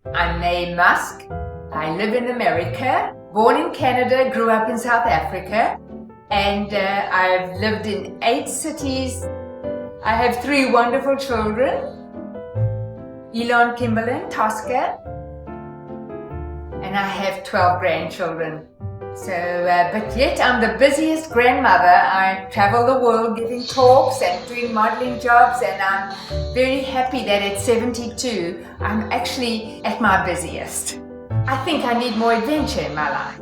I'm a Musk. I live in America, born in Canada, grew up in South Africa, and I've lived in 8 cities. I have 3 wonderful children, Elon, Kimberlyn, Tosca, and I have 12 grandchildren. So, but yet I'm the busiest grandmother. I travel the world giving talks and doing modeling jobs, and I'm very happy that at 72, I'm actually at my busiest. I think I need more adventure in my life.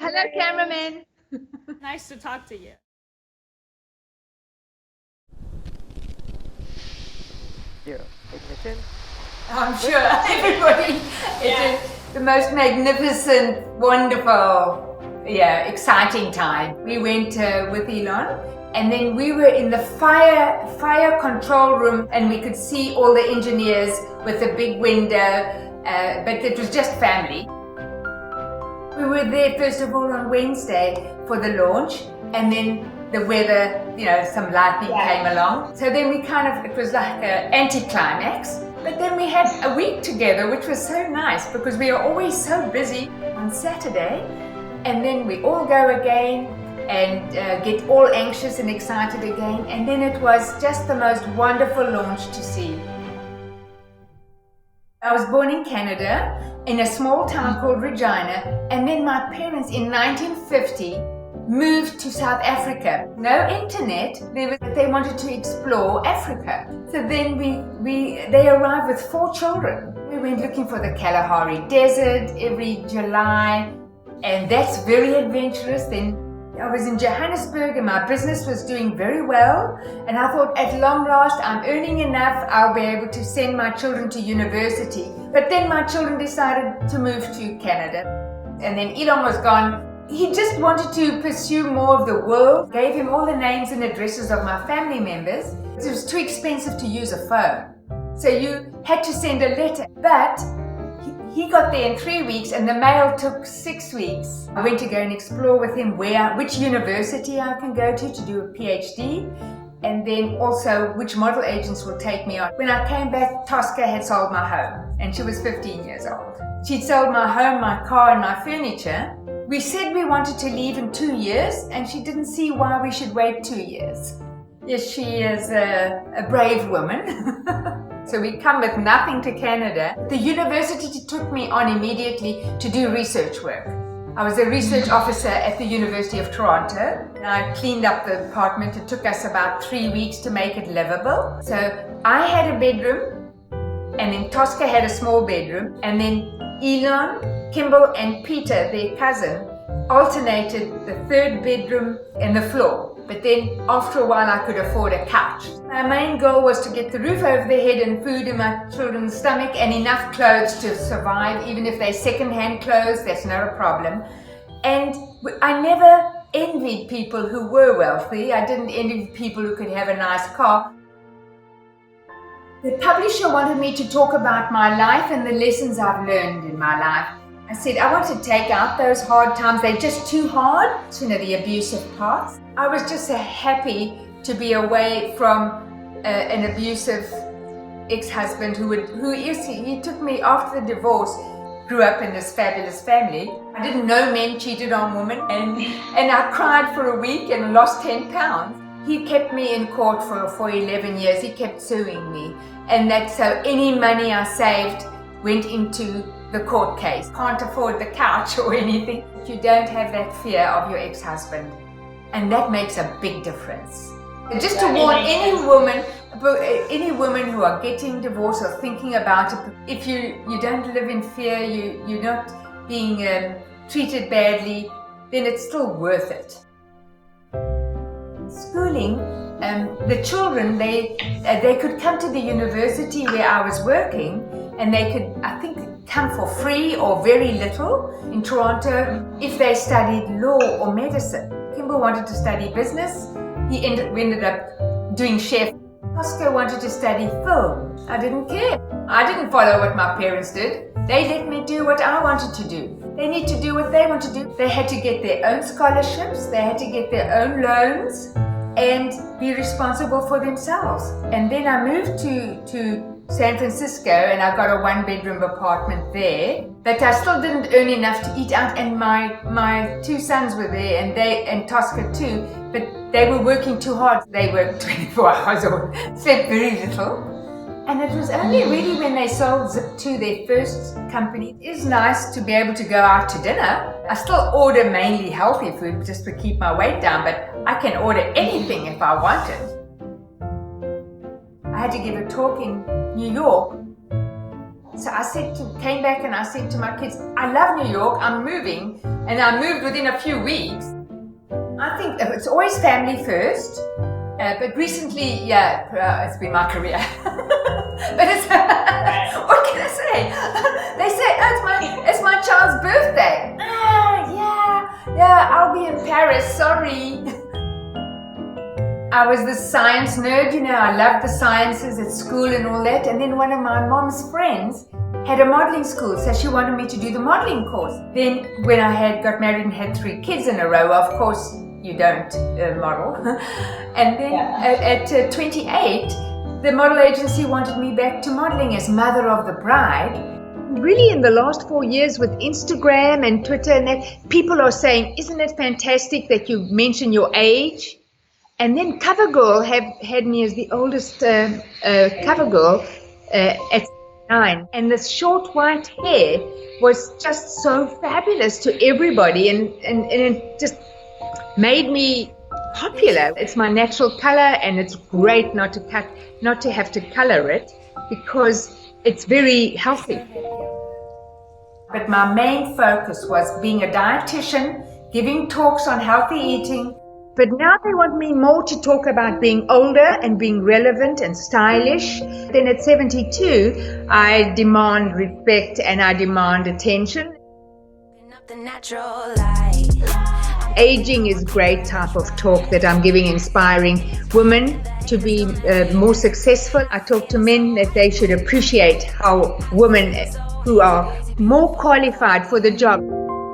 Hello, cameraman. Nice to talk to you. Ignition. I'm sure everybody, it is the most magnificent, wonderful, exciting time. We went with Elon, and then we were in the fire control room, and we could see all the engineers with a big window, but it was just family. We were there first of all on Wednesday for the launch, and then the weather, some lightning came along. So then it was like an anticlimax. But then we had a week together, which was so nice because we are always so busy on Saturday. And then we all go again and get all anxious and excited again. And then it was just the most wonderful launch to see. I was born in Canada in a small town called Regina. And then my parents in 1950 moved to South Africa. No internet, they wanted to explore Africa. So then they arrived with 4 children. We went looking for the Kalahari Desert every July, and that's very adventurous. Then I was in Johannesburg and my business was doing very well, and I thought at long last I'm earning enough, I'll be able to send my children to university. But then my children decided to move to Canada, and then Elon was gone. He just wanted to pursue more of the world. Gave him all the names and addresses of my family members. It was too expensive to use a phone. So you had to send a letter. But he got there in 3 weeks and the mail took 6 weeks. I went to go and explore with him which university I can go to do a PhD, and then also which model agents will take me on. When I came back, Tosca had sold my home, and she was 15 years old. She'd sold my home, my car, and my furniture. We said we wanted to leave in 2 years, and she didn't see why we should wait 2 years. Yes, she is a brave woman. So we come with nothing to Canada. The university took me on immediately to do research work. I was a research officer at the University of Toronto, and I cleaned up the apartment. It took us about 3 weeks to make it livable. So I had a bedroom, and then Tosca had a small bedroom, and then Elon, Kimball, and Peter, their cousin, alternated the 3rd bedroom and the floor. But then after a while I could afford a couch. My main goal was to get the roof over their head and food in my children's stomach and enough clothes to survive. Even if they're second-hand clothes, that's not a problem. And I never envied people who were wealthy. I didn't envy people who could have a nice car. The publisher wanted me to talk about my life and the lessons I've learned in my life. I said, I want to take out those hard times. They're just too hard. The abusive parts. I was just so happy to be away from an abusive ex-husband he took me after the divorce. Grew up in this fabulous family. I didn't know men cheated on women, and I cried for a week and lost 10 pounds. He kept me in court for 11 years. He kept suing me. And so any money I saved went into the court case. Can't afford the couch or anything. You don't have that fear of your ex-husband. And that makes a big difference. Just to warn any women who are getting divorced or thinking about it, if you don't live in fear, you're not being treated badly, then it's still worth it. Schooling, the children, they could come to the university where I was working, and they could, I think, come for free or very little in Toronto if they studied law or medicine. Kimball wanted to study business. He ended up doing chef. Oscar wanted to study film. I didn't care. I didn't follow what my parents did. They let me do what I wanted to do. They need to do what they want to do. They had to get their own scholarships, they had to get their own loans, and be responsible for themselves. And then I moved to San Francisco, and I got a 1-bedroom apartment there. But I still didn't earn enough to eat out, and my 2 sons were there, and Tosca too. But they were working too hard. They worked 24 hours or slept very little. And it was only really when they sold Zip2, their first company. It is nice to be able to go out to dinner. I still order mainly healthy food just to keep my weight down, but I can order anything if I want it. I had to give a talk in New York. So I came back and I said to my kids, I love New York, I'm moving, and I moved within a few weeks. I think it's always family first, but recently, it's been my career. But it's, what can I say? They say, oh, it's my child's birthday. I'll be in Paris, sorry. I was the science nerd, I loved the sciences at school and all that. And then one of my mom's friends had a modeling school, so she wanted me to do the modeling course. Then when I got married and had 3 kids in a row, of course, you don't model. And then at 28, the model agency wanted me back to modeling as mother of the bride. Really, in the last 4 years with Instagram and Twitter and that, people are saying, isn't it fantastic that you mention your age? And then CoverGirl had me as the oldest CoverGirl at 9. And this short white hair was just so fabulous to everybody, and it just made me popular. It's my natural color, and it's great not to have to color it, because it's very healthy. But my main focus was being a dietitian, giving talks on healthy eating. But now they want me more to talk about being older and being relevant and stylish. Then at 72, I demand respect and I demand attention. Aging is great type of talk that I'm giving, inspiring women to be more successful. I talk to men that they should appreciate how women who are more qualified for the job.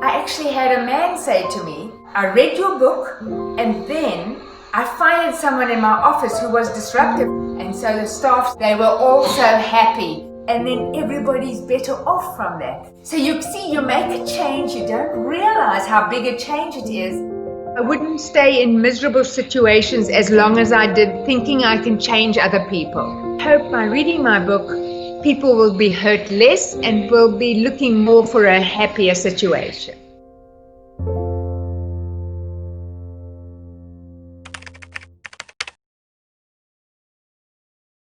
I actually had a man say to me, I read your book, and then I fired someone in my office who was disruptive. And so the staff, they were all so happy. And then everybody's better off from that. So you see, you make a change, you don't realize how big a change it is. I wouldn't stay in miserable situations as long as I did, thinking I can change other people. I hope by reading my book, people will be hurt less and will be looking more for a happier situation.